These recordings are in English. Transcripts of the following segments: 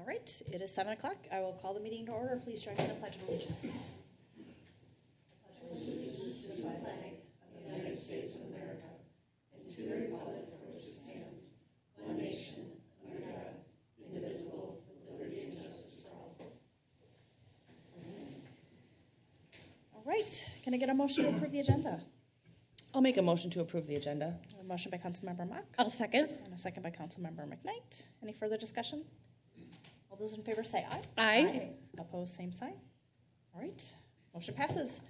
All right, it is 7 o'clock. I will call the meeting to order. Please join me in the Pledge of Allegiance. All right, can I get a motion to approve the agenda? I'll make a motion to approve the agenda. A motion by Councilmember Mock. I'll second. And a second by Councilmember McKnight. Any further discussion? All those in favor say aye. Aye. Opposed, same sign. All right, motion passes.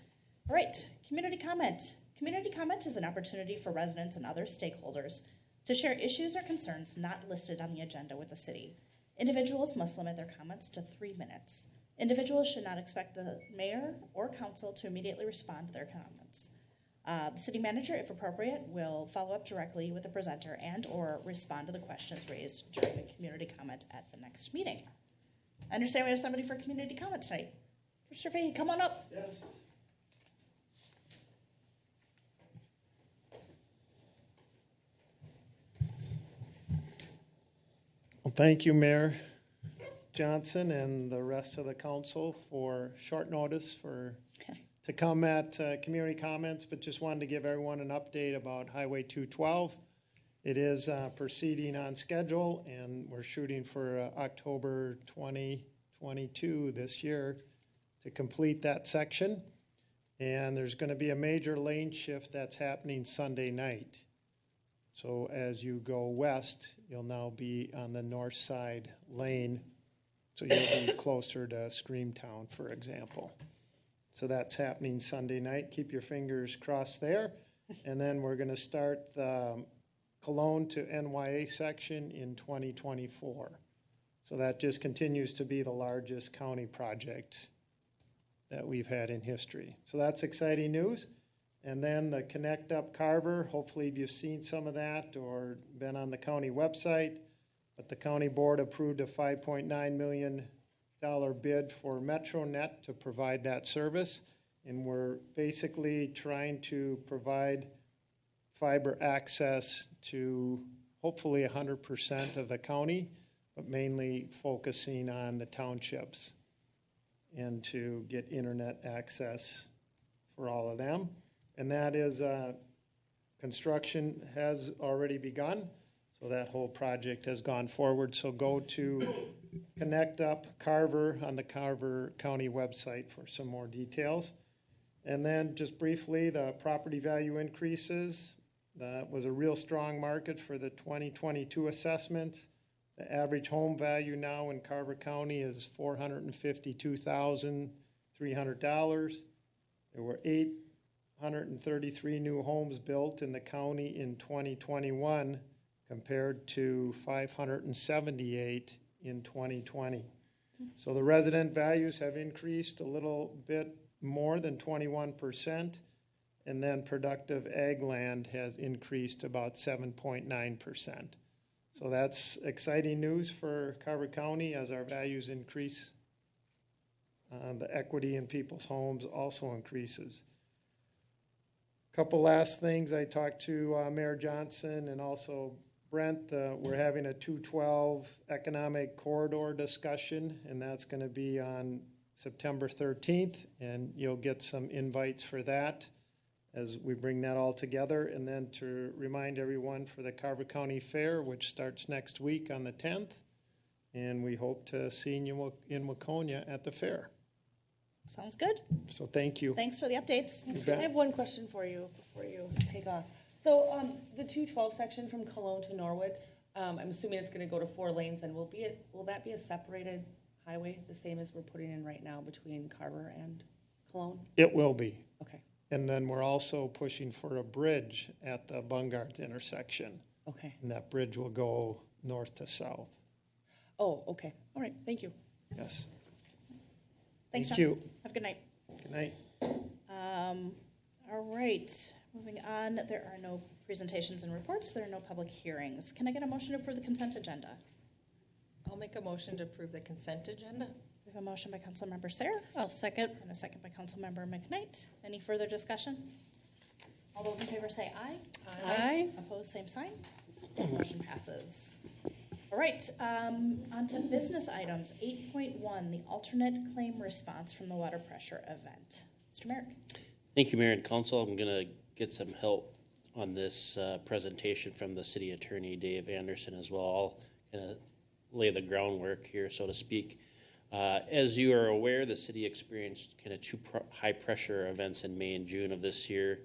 All right, community comment. Community comment is an opportunity for residents and other stakeholders to share issues or concerns not listed on the agenda with the city. Individuals must limit their comments to 3 minutes. Individuals should not expect the mayor or council to immediately respond to their comments. The city manager, if appropriate, will follow up directly with the presenter and or respond to the questions raised during the community comment at the next meeting. I understand we have somebody for community comment tonight. Mr. Fahey, come on up. Yes. Well, thank you, Mayor Johnson and the rest of the council for short notice to come at community comments, but just wanted to give everyone an update about Highway 212. It is proceeding on schedule, and we're shooting for October 2022 this year to complete that section. And there's going to be a major lane shift that's happening Sunday night. So as you go west, you'll now be on the north side lane, so you'll be closer to Screamtown, for example. So that's happening Sunday night. Keep your fingers crossed there. And then we're going to start the Cologne to NYA section in 2024. So that just continues to be the largest county project that we've had in history. So that's exciting news. And then the Connect Up Carver, hopefully you've seen some of that or been on the county website. But the county board approved a $5.9 million bid for MetroNet to provide that service. And we're basically trying to provide fiber access to hopefully 100% of the county, but mainly focusing on the townships and to get internet access for all of them. And that is, construction has already begun. So that whole project has gone forward. So go to Connect Up Carver on the Carver County website for some more details. And then just briefly, the property value increases. That was a real strong market for the 2022 assessment. The average home value now in Carver County is $452,300. There were 833 new homes built in the county in 2021 compared to 578 in 2020. So the resident values have increased a little bit more than 21%, and then productive ag land has increased about 7.9%. So that's exciting news for Carver County as our values increase. The equity in people's homes also increases. Couple last things. I talked to Mayor Johnson and also Brent. We're having a 212 economic corridor discussion, and that's going to be on September 13th, and you'll get some invites for that as we bring that all together. And then to remind everyone for the Carver County Fair, which starts next week on the 10th, and we hope to see you in Waconia at the fair. Sounds good. So thank you. Thanks for the updates. I have one question for you before you take off. So the 212 section from Cologne to Norwood, I'm assuming it's going to go to 4 lanes, and will that be a separated highway, the same as we're putting in right now between Carver and Cologne? It will be. Okay. And then we're also pushing for a bridge at the Bungards intersection. Okay. And that bridge will go north to south. Oh, okay. All right. Thank you. Yes. Thanks, Thank John. you. Have a good night. Good night. All right, moving on. There are no presentations and reports. There are no public hearings. Can I get a motion to approve the consent agenda? I'll make a motion to approve the consent agenda. We have a motion by Councilmember Sayre I'll second. and a second by Councilmember McKnight. Any further discussion? All those in favor say aye. Aye. Opposed, same sign. Motion passes. All right, on to business items. 8.1, the alternate claim response from the water pressure event. Mr. Merrick. Thank you, Mayor and Council. I'm going to get some help on this presentation from the City Attorney, Dave Anderson, as well. I'll kind of lay the groundwork here, so to speak. As you are aware, the city experienced kind of two high-pressure events in May and June of this year.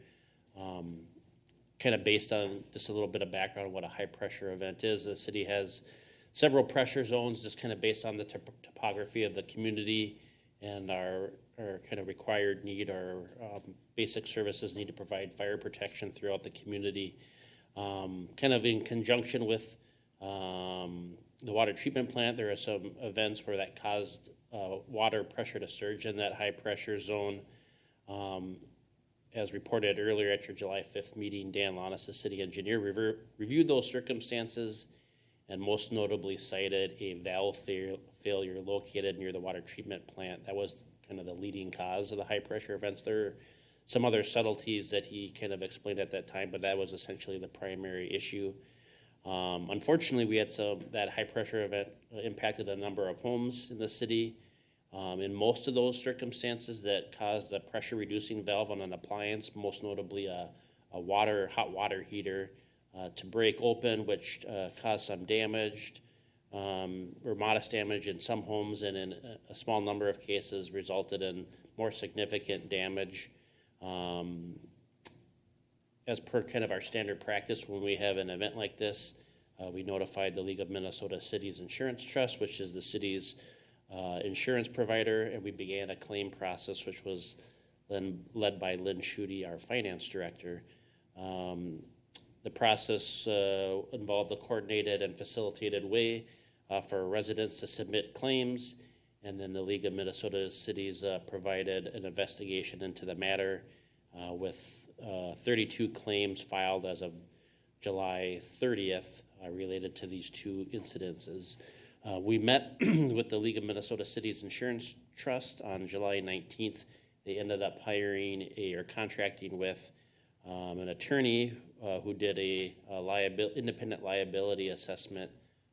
Kind of based on just a little bit of background on what a high-pressure event is, the city has several pressure zones just kind of based on the topography of the community and our kind of required need, our basic services need to provide fire protection throughout the community. Kind of in conjunction with the water treatment plant, there are some events where that caused water pressure to surge in that high pressure zone. As reported earlier at your July 5th meeting, Dan Lonis, the city engineer, reviewed those circumstances and most notably cited a valve failure located near the water treatment plant. That was kind of the leading cause of the high pressure events. There are some other subtleties that he kind of explained at that time, but that was essentially the primary issue. Unfortunately, we had that high pressure event impacted a number of homes in the city. In most of those circumstances that caused a pressure reducing valve on an appliance, most notably a hot water heater, to break open, which caused some damage or modest damage in some homes, and in a small number of cases resulted in more significant damage. As per kind of our standard practice, when we have an event like this, we notified the League of Minnesota Cities Insurance Trust, which is the city's insurance provider, and we began a claim process, which was then led by Lynn Schutte, our finance director. The process involved a coordinated and facilitated way for residents to submit claims, and then the League of Minnesota Cities provided an investigation into the matter with 32 claims filed as of July 30th related to these two incidences. We met with the League of Minnesota Cities Insurance Trust on July 19th. They ended up hiring or contracting with an attorney who did a independent liability assessment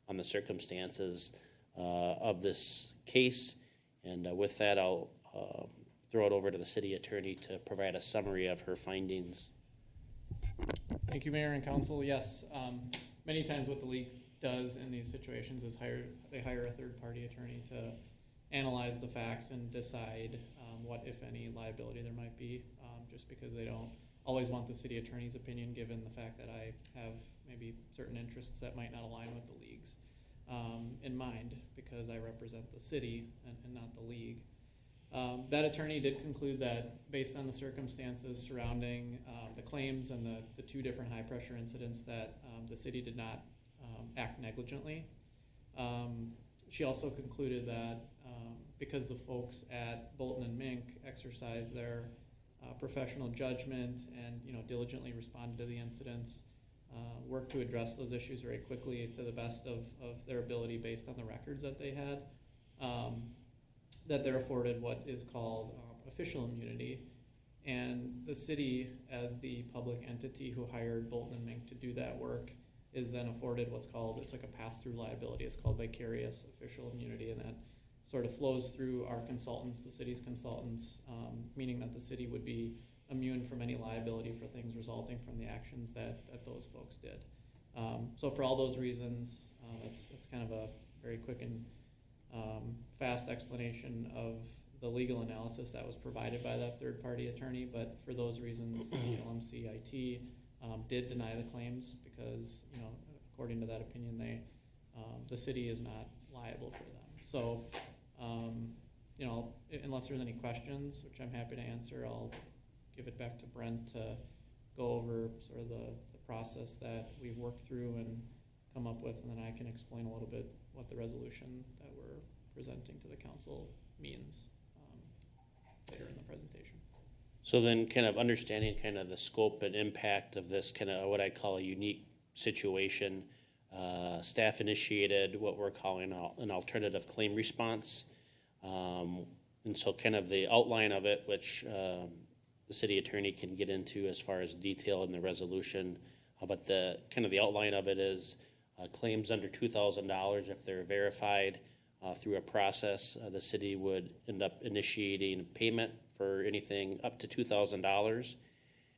on the circumstances of this case. And with that, I'll throw it over to the city attorney to provide a summary of her findings. Thank you, Mayor and Council. Yes, many times what the league does in these situations is they hire a third-party attorney to analyze the facts and decide what, if any, liability there might be, just because they don't always want the city attorney's opinion, given the fact that I have maybe certain interests that might not align with the league's in mind, because I represent the city and not the league. That attorney did conclude that based on the circumstances surrounding the claims and the two different high-pressure incidents that the city did not act negligently. She also concluded that because the folks at Bolton and Mink exercised their professional judgment and diligently responded to the incidents, worked to address those issues very quickly to the best of their ability based on the records that they had, that they're afforded what is called official immunity. And the city, as the public entity who hired Bolton and Mink to do that work, is then afforded what's called, it's like a pass-through liability. It's called vicarious official immunity, and that sort of flows through our consultants, the city's consultants, meaning that the city would be immune from any liability for things resulting from the actions that those folks did. So for all those reasons, it's kind of a very quick and fast explanation of the legal analysis that was provided by that third-party attorney. But for those reasons, the LMCIT did deny the claims because, according to that opinion, the city is not liable for them. So, unless there's any questions, which I'm happy to answer, I'll give it back to Brent to go over sort of the process that we've worked through and come up with, and then I can explain a little bit what the resolution that we're presenting to the council means later in the presentation. So then kind of understanding kind of the scope and impact of this kind of what I call a unique situation, staff initiated what we're calling an alternative claim response. And so kind of the outline of it, which the city attorney can get into as far as detail in the resolution, but the kind of the outline of it is Claims under $2,000, if they're verified through a process, the city would end up initiating payment for anything up to $2,000.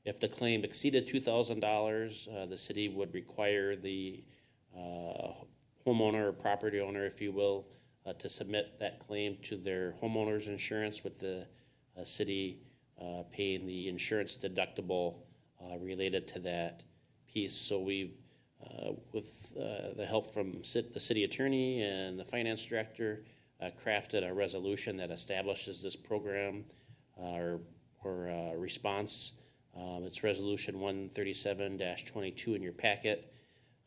If the claim exceeded $2,000, the city would require the homeowner or property owner, if you will, to submit that claim to their homeowner's insurance, with the city paying the insurance deductible related to that piece. So we've, with the help from the city attorney and the finance director, crafted a resolution that establishes this program or response. It's resolution 137-22 in your packet.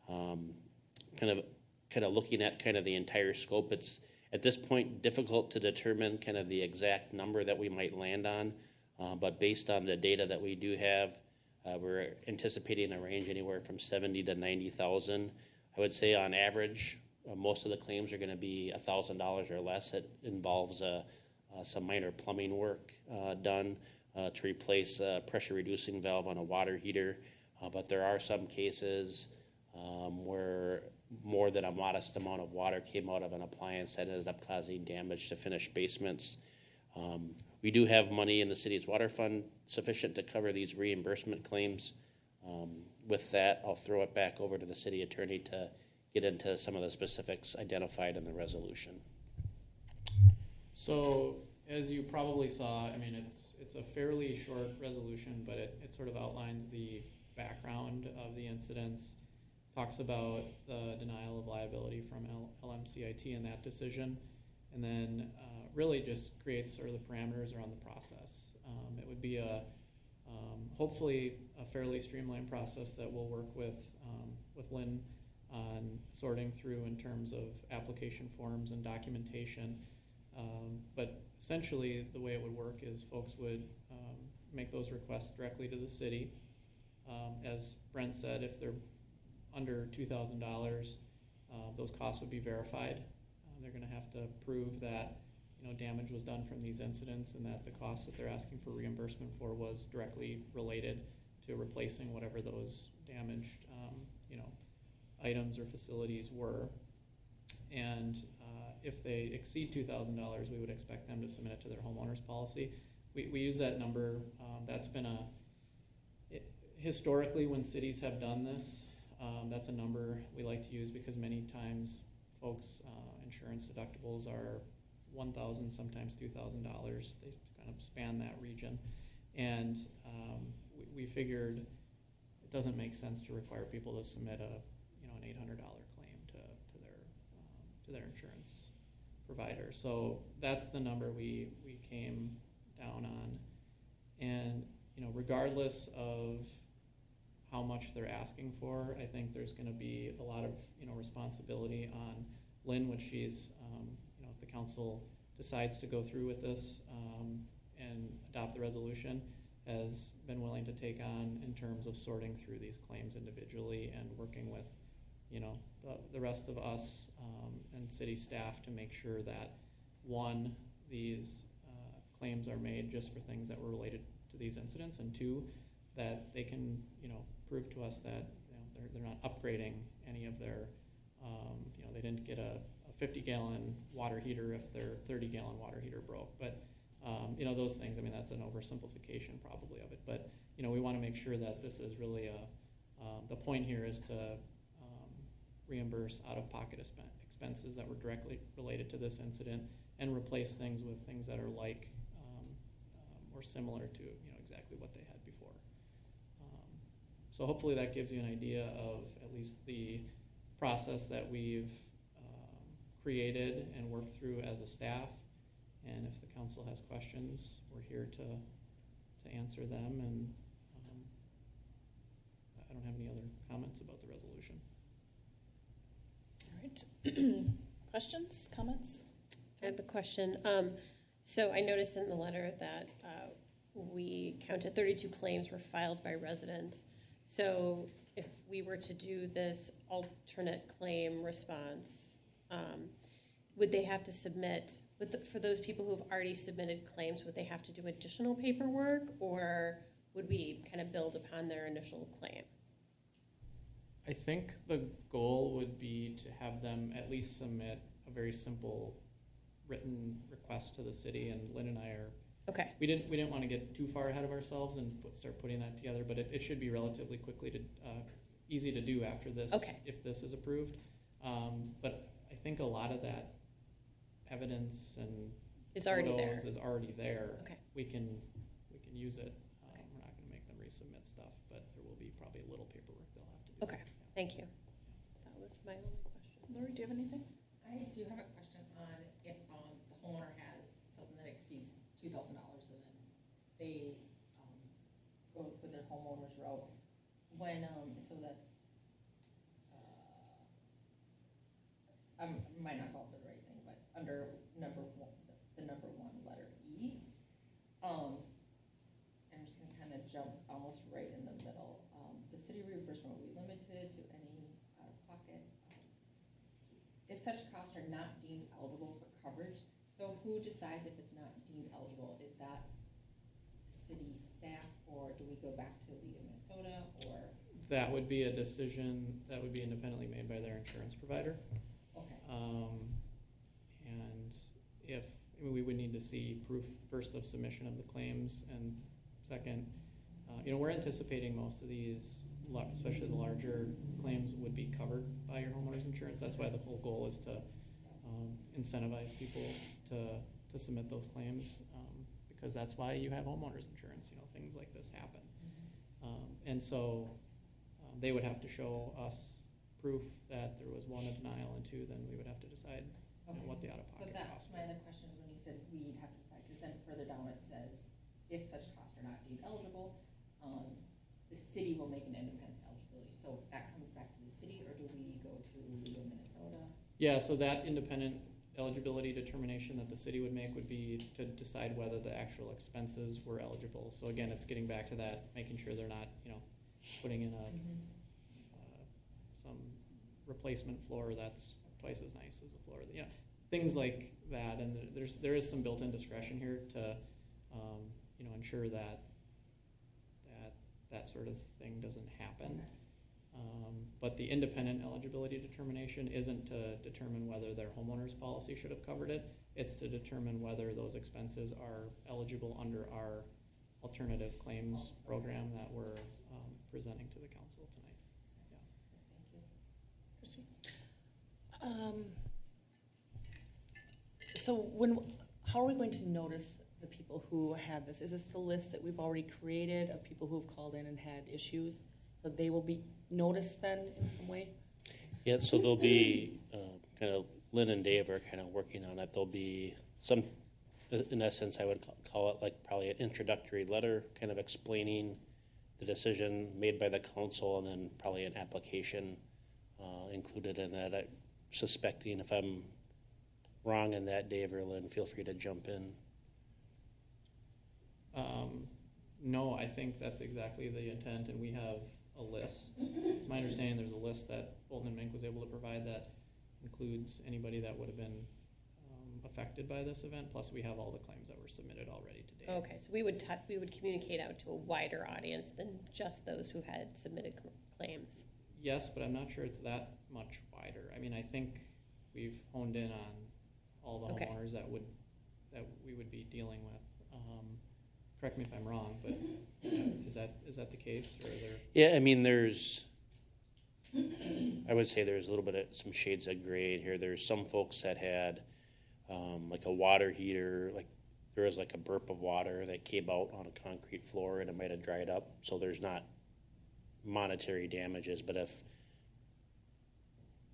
Kind of looking at kind of the entire scope. It's at this point difficult to determine kind of the exact number that we might land on, but based on the data that we do have, we're anticipating a range anywhere from 70 to 90,000. I would say on average, most of the claims are going to be $1,000 or less. It involves some minor plumbing work done to replace a pressure reducing valve on a water heater, but there are some cases where more than a modest amount of water came out of an appliance that ended up causing damage to finished basements. We do have money in the city's water fund sufficient to cover these reimbursement claims. With that, I'll throw it back over to the city attorney to get into some of the specifics identified in the resolution. So as you probably saw, I mean, it's a fairly short resolution, but it sort of outlines the background of the incidents, talks about the denial of liability from LMCIT in that decision, and then really just creates sort of the parameters around the process. It would be hopefully a fairly streamlined process that we'll work with Lynn on sorting through in terms of application forms and documentation. But essentially the way it would work is folks would make those requests directly to the city. As Brent said, if they're under $2,000, those costs would be verified. They're going to have to prove that damage was done from these incidents and that the cost that they're asking for reimbursement for was directly related to replacing whatever those damaged items or facilities were. And if they exceed $2,000, we would expect them to submit it to their homeowner's policy. We use that number. That's been historically when cities have done this, that's a number we like to use because many times folks' insurance deductibles are $1,000, sometimes $2,000. They kind of span that region, and we figured it doesn't make sense to require people to submit an $800 claim to their insurance provider. So that's the number we came down on, and regardless of how much they're asking for, I think there's going to be a lot of responsibility on Lynn when she's if the council decides to go through with this and adopt the resolution, has been willing to take on in terms of sorting through these claims individually and working with the rest of us and city staff to make sure that one, these claims are made just for things that were related to these incidents, and two, that they can prove to us that they're not upgrading any of their they didn't get a 50-gallon water heater if their 30-gallon water heater broke. But those things, I mean, that's an oversimplification probably of it, but we want to make sure that this is really the point here is to reimburse out-of-pocket expenses that were directly related to this incident and replace things with things that are like or similar to exactly what they had before. So hopefully that gives you an idea of at least the process that we've created and worked through as a staff. And if the council has questions, we're here to answer them. And I don't have any other comments about the resolution. All right. Questions, comments? I have a question. So I noticed in the letter that we counted 32 claims were filed by residents. So if we were to do this alternate claim response, would they have to submit, for those people who have already submitted claims, would they have to do additional paperwork, or would we kind of build upon their initial claim? I think the goal would be to have them at least submit a very simple written request to the city, and Lynn and I are, Okay, we didn't want to get too far ahead of ourselves and start putting that together, but it should be relatively quickly to, easy to do after this, Okay. if this is approved. But I think a lot of that evidence and It's already there. photos is already there. Okay. We can use it. Okay. We're not gonna make them resubmit stuff, but there will be probably a little paperwork they'll have to do. Okay, thank you. That was my only question. Lori, do you have anything? I do have a question on if the homeowner has something that exceeds $2,000 and then they go with their homeowner's route. When, so that's, I might not call it the right thing, but under number one, the number one letter E, I'm just gonna kind of jump almost right in the middle. The city reimbursement will be limited to any out-of-pocket. If such costs are not deemed eligible for coverage, so who decides if it's not deemed eligible? Is that city staff, or do we go back to League of Minnesota, or? That would be a decision that would be independently made by their insurance provider. Okay, And if, I mean, we would need to see proof first of submission of the claims, and second, we're anticipating most of these, especially the larger claims, would be covered by your homeowner's insurance. That's why the whole goal is to incentivize people to submit those claims, because that's why you have homeowner's insurance. Things like this happen. And so they would have to show us proof that there was, one, a denial, and two, then we would have to decide what the so out-of-pocket that's costs my were. other question, is when you said we'd have to decide, because then further down it says, if such costs are not deemed eligible, the city will make an independent eligibility. So that comes back to the city, or do we go to League of Minnesota? Yeah, so that independent eligibility determination that the city would make would be to decide whether the actual expenses were eligible. So again, it's getting back to that, making sure they're not, putting in some replacement floor that's twice as nice as the floor, things like that. And there is some built-in discretion here to, ensure that sort of thing doesn't happen. But the independent eligibility determination isn't to determine whether their homeowner's policy should have covered it. It's to determine whether those expenses are eligible under our alternative claims program that we're presenting to the council tonight. Christie? So how are we going to notice the people who had this? Is this the list that we've already created of people who've called in and had issues? So they will be noticed then in some way? Yeah, so there'll be, kind of, Lynn and Dave are kind of working on it. There'll be some, in essence, I would call it like probably an introductory letter, kind of explaining the decision made by the council, and then probably an application included in that. I'm suspecting, if I'm wrong in that, Dave or Lynn, feel free to jump in. No, I think that's exactly the intent, and we have a list. It's my understanding there's a list that Bolton and Mink was able to provide that includes anybody that would have been affected by this event, plus we have all the claims that were submitted already to date. Okay, so we would communicate out to a wider audience than just those who had submitted claims. Yes, but I'm not sure it's that much wider. I mean, I think we've honed in on all the Okay. homeowners that we would be dealing with. Correct me if I'm wrong, but is that the case, or are there? Yeah, I mean, I would say there's a little bit of some shades of gray here. There's some folks that had like a water heater, like there was like a burp of water that came out on a concrete floor and it might have dried up. So there's not monetary damages, but if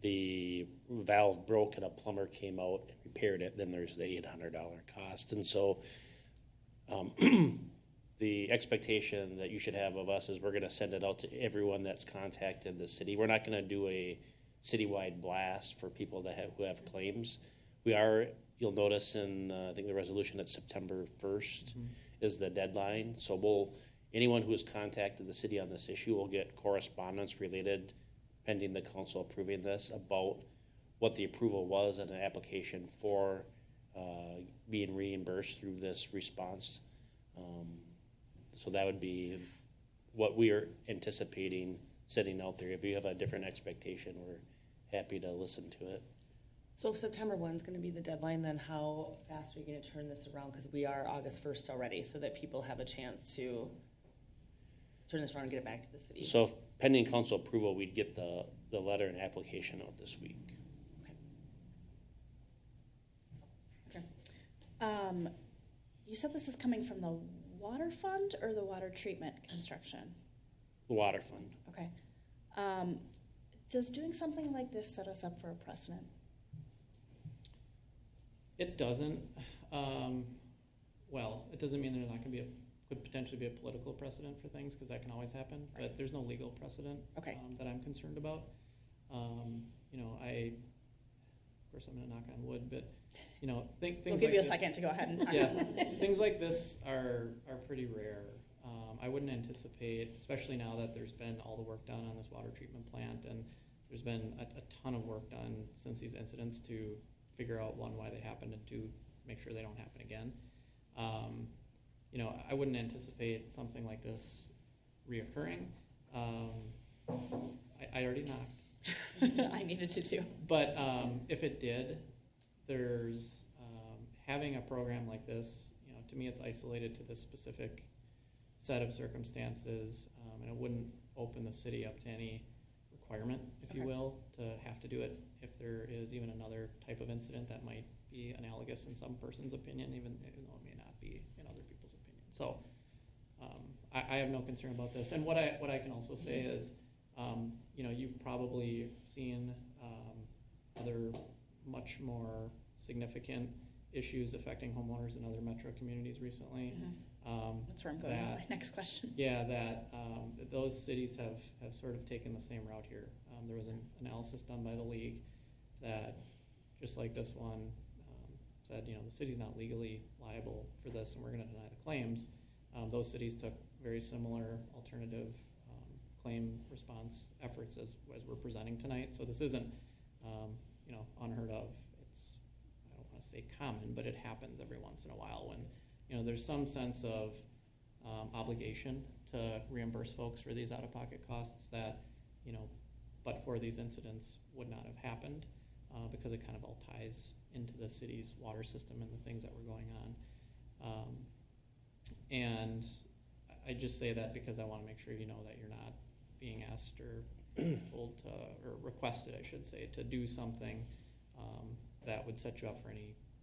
the valve broke and a plumber came out and repaired it, then there's the $800 cost. And so the expectation that you should have of us is we're going to send it out to everyone that's contacted the city. We're not going to do a citywide blast for people who have claims. You'll notice in, I think the resolution at September 1st is the deadline. So anyone who has contacted the city on this issue will get correspondence related, pending the council approving this, about what the approval was and an application for being reimbursed through this response. So that would be what we are anticipating sitting out there. If you have a different expectation, we're happy to listen to it. So if September 1 is going to be the deadline, then how fast are you going to turn this around? Because we are August 1st already, so that people have a chance to turn this around and get it back to the city. So if pending council approval, we'd get the letter and application out this week. You said this is coming from the water fund or the water treatment construction? The water fund. Okay. Does doing something like this set us up for a precedent? It doesn't. Well, it doesn't mean there's not going to be could potentially be a political precedent for things, because that can always happen. Right. But there's no legal precedent that I'm concerned about. You know, of course, I'm going to knock on wood, but you know, things. We'll give like you a this, second to go ahead and talk. yeah, things like this are pretty rare. I wouldn't anticipate, especially now that there's been all the work done on this water treatment plant, and there's been a ton of work done since these incidents to figure out, one, why they happened, and two, make sure they don't happen again. You know, I wouldn't anticipate something like this reoccurring. I already knocked. I needed to too. But if it did, there's having a program like this, you know, to me it's isolated to this specific set of circumstances, and it wouldn't open the city up to any requirement, if you will, to have to do it if there is even another type of incident that might be analogous in some person's opinion, even though it may not be in other people's opinion. So I have no concern about this. And what I can also say is, you know, you've probably seen other much more significant issues affecting homeowners in other metro communities recently. That's where I'm going with my next question. Yeah, that those cities have sort of taken the same route here. There was an analysis done by the league that, just like this one, said, you know, the city's not legally liable for this, and we're going to deny the claims. Those cities took very similar alternative claim response efforts as we're presenting tonight. So this isn't, you know, unheard of. It's, I don't want to say common, but it happens every once in a while when, you know, there's some sense of obligation to reimburse folks for these out-of-pocket costs that, you know, but for these incidents would not have happened, because it kind of all ties into the city's water system and the things that were going on. And I just say that because I want to make sure you know that you're not being asked or told to, or requested, I should say, to do something that would set you up for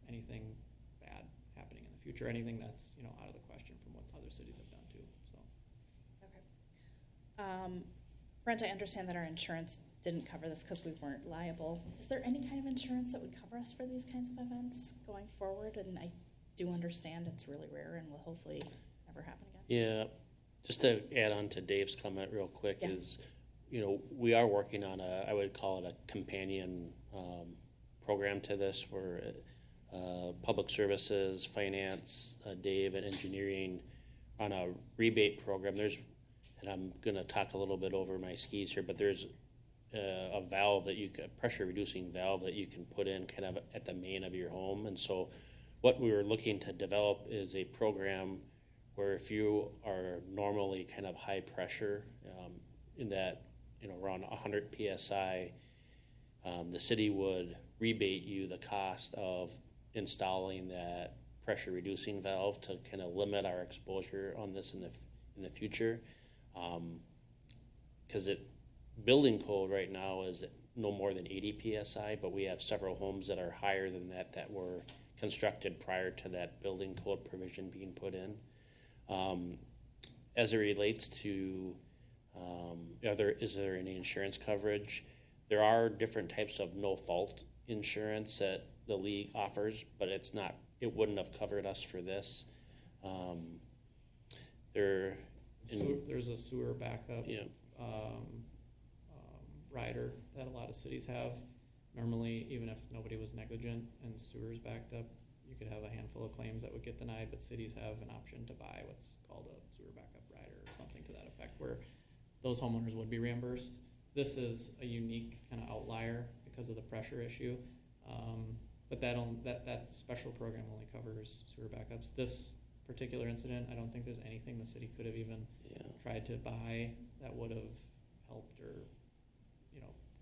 anything bad happening in the future, anything that's, you know, out of the question from what other cities have done too. So. Okay. Brent, I understand that our insurance didn't cover this because we weren't liable. Is there any kind of insurance that would cover us for these kinds of events going forward? And I do understand it's really rare and will hopefully never happen again. Yeah, just to add on to Dave's comment real quick is, you know, we are working on I would call it a companion program to this, where public services, finance, Dave, and engineering on a rebate program. And I'm going to talk a little bit over my skis here, but there's a valve that a pressure reducing valve that you can put in kind of at the main of your home. And so what we were looking to develop is a program where if you are normally kind of high pressure, in that, you know, around 100 PSI, the city would rebate you the cost of installing that pressure reducing valve to kind of limit our exposure on this in the future. Because building code right now is no more than 80 PSI, but we have several homes that are higher than that were constructed prior to that building code provision being put in. As it relates to, is there any insurance coverage? There are different types of no-fault insurance that the league offers, but it wouldn't have covered us for this. There's a sewer backup rider that a lot of cities have. Normally, even if nobody was negligent and sewers backed up, you could have a handful of claims that would get denied, but cities have an option to buy what's called a sewer backup rider or something to that effect, where those homeowners would be reimbursed. This is a unique kind of outlier because of the pressure issue, but that special program only covers sewer backups. This particular incident, I don't think there's anything the city could have even tried to buy that would have helped or,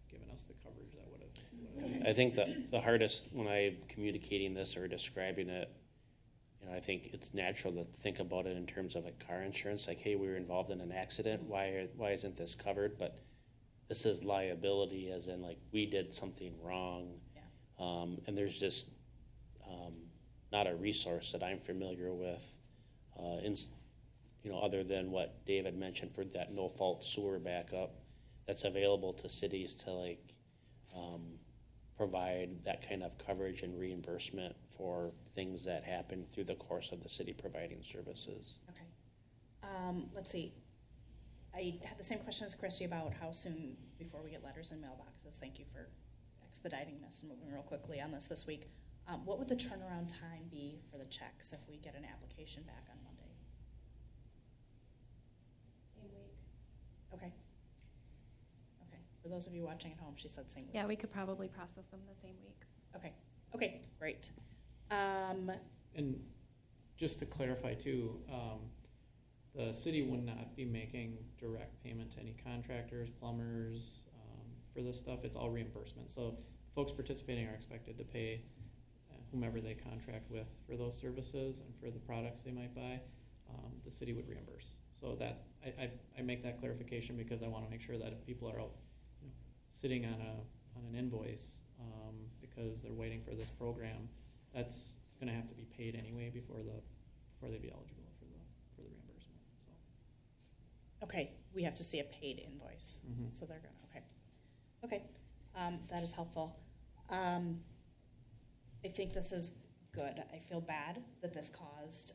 given us the coverage that would have. I think the hardest when I'm communicating this or describing it, I think it's natural to think about it in terms of like car insurance, like, hey, we were involved in an accident, why isn't this covered? But this is liability, as in like we did something wrong, and there's just not a resource that I'm familiar with, other than what David mentioned for that no-fault sewer backup, that's available to cities to like provide that kind of coverage and reimbursement for things that happen through the course of the city providing services. Okay. Let's see. I had the same question as Christy about how soon before we get letters in mailboxes. Thank you for expediting this and moving real quickly on this week. What would the turnaround time be for the checks if we get an application back on Monday? Same week. Okay. Okay. For those of you watching at home, she said same week. Yeah, we could probably process them the same week. Okay. Okay. Great. And just to clarify too, the city would not be making direct payment to any contractors, plumbers, for this stuff. It's all reimbursement. So folks participating are expected to pay whomever they contract with for those services and for the products they might buy. The city would reimburse. So that I make that clarification because I want to make sure that if people are out, sitting on an invoice because they're waiting for this program, that's going to have to be paid anyway before they be eligible for the reimbursement. So. Okay. We have to see a paid invoice. Mm-hmm. So they're going to, okay. Okay. That is helpful. I think this is good. I feel bad that this caused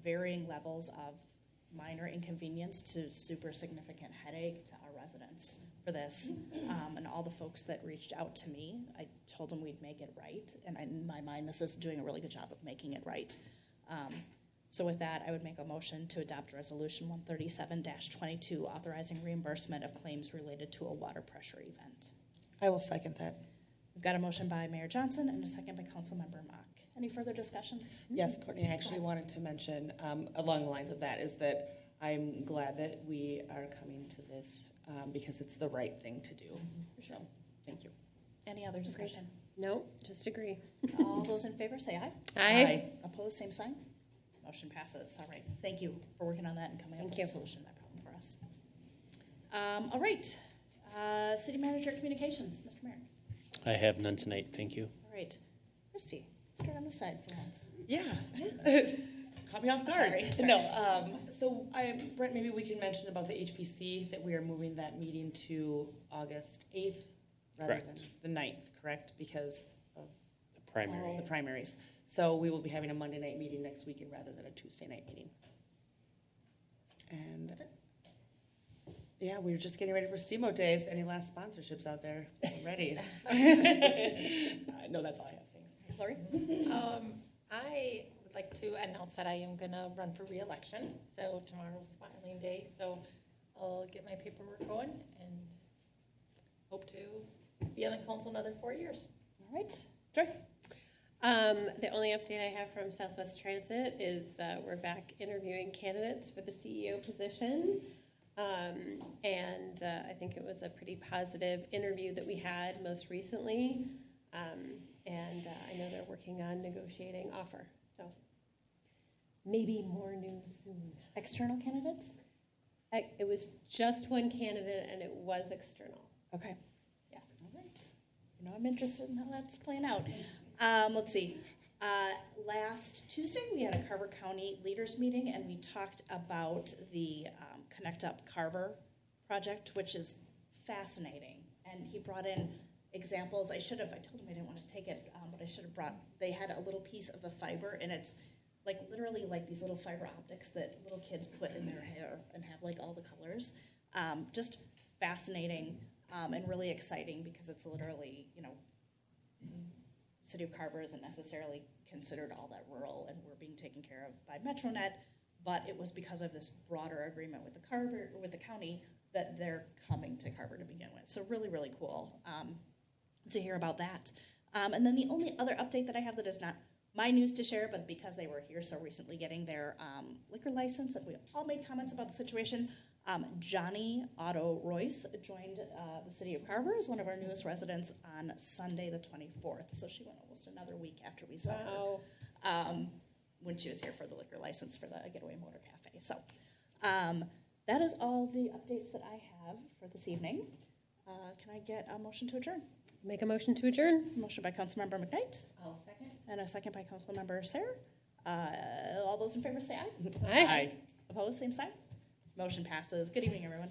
varying levels of minor inconvenience to super significant headache to our residents for this. And all the folks that reached out to me, I told them we'd make it right. And in my mind, this is doing a really good job of making it right. So with that, I would make a motion to adopt Resolution 137-22, authorizing reimbursement of claims related to a water pressure event. I will second that. We've got a motion by Mayor Johnson and a second by Councilmember Mock. Any further discussion? Yes, Courtney, I actually wanted to mention, along the lines of that, is that I'm glad that we are coming to this because it's the right thing to do. So, thank you. Any other discussion? No, just agree. All those in favor say aye. Aye. Opposed, same sign. Motion passes. All right. Thank you for working on that and coming up with a solution to that problem for us. All right. City Manager Communications, Mr. Merrick. I have none tonight, thank you. All right. Christy, let's get on this side for once. Yeah. Caught me off guard. Sorry. No, so Brent, maybe we can mention about the HPC, that we are moving that meeting to August 8th rather Correct. than the 9th, correct? Because of The primary. the primaries. So we will be having a Monday night meeting next weekend rather than a Tuesday night meeting. And That's it. yeah, we're just getting ready for Steamboat Days. Any last sponsorships out there? I'm ready. No, that's all I have. Thanks. Lori? I would like to announce that I am going to run for re-election. So tomorrow's filing day. So I'll get my paperwork going and hope to be on the council another 4 years. All right. Joy? The only update I have from Southwest Transit is we're back interviewing candidates for the CEO position. And I think it was a pretty positive interview that we had most recently. And I know they're working on negotiating offer. So maybe more news soon. External candidates? It was just one candidate and it was external. Okay. Yeah. All right. I'm interested in how that's playing out. Let's see. Last Tuesday, we had a Carver County leaders meeting, and we talked about the Connect Up Carver project, which is fascinating. And he brought in examples. I told him I didn't want to take it, but I should have brought, they had a little piece of the fiber, and it's like literally like these little fiber optics that little kids put in their hair and have like all the colors. Just fascinating and really exciting because it's literally, City of Carver isn't necessarily considered all that rural, and we're being taken care of by MetroNet, but it was because of this broader agreement with the county that they're coming to Carver to begin with. So really, really cool to hear about that. And then the only other update that I have that is not my news to share, but because they were here so recently getting their liquor license, and we all made comments about the situation, Johnny Otto Royce joined the city of Carver as one of our newest residents on Sunday, the 24th. So she went almost another week after we saw her. Wow. When she was here for the liquor license for the Getaway Motor Cafe. So that is all the updates that I have for this evening. Can I get a motion to adjourn? Make a motion to adjourn? Motion by Councilmember McKnight I'll second. and a second by Councilmember Sarah. All those in favor say aye. Aye. Opposed, same sign. Motion passes. Good evening, everyone.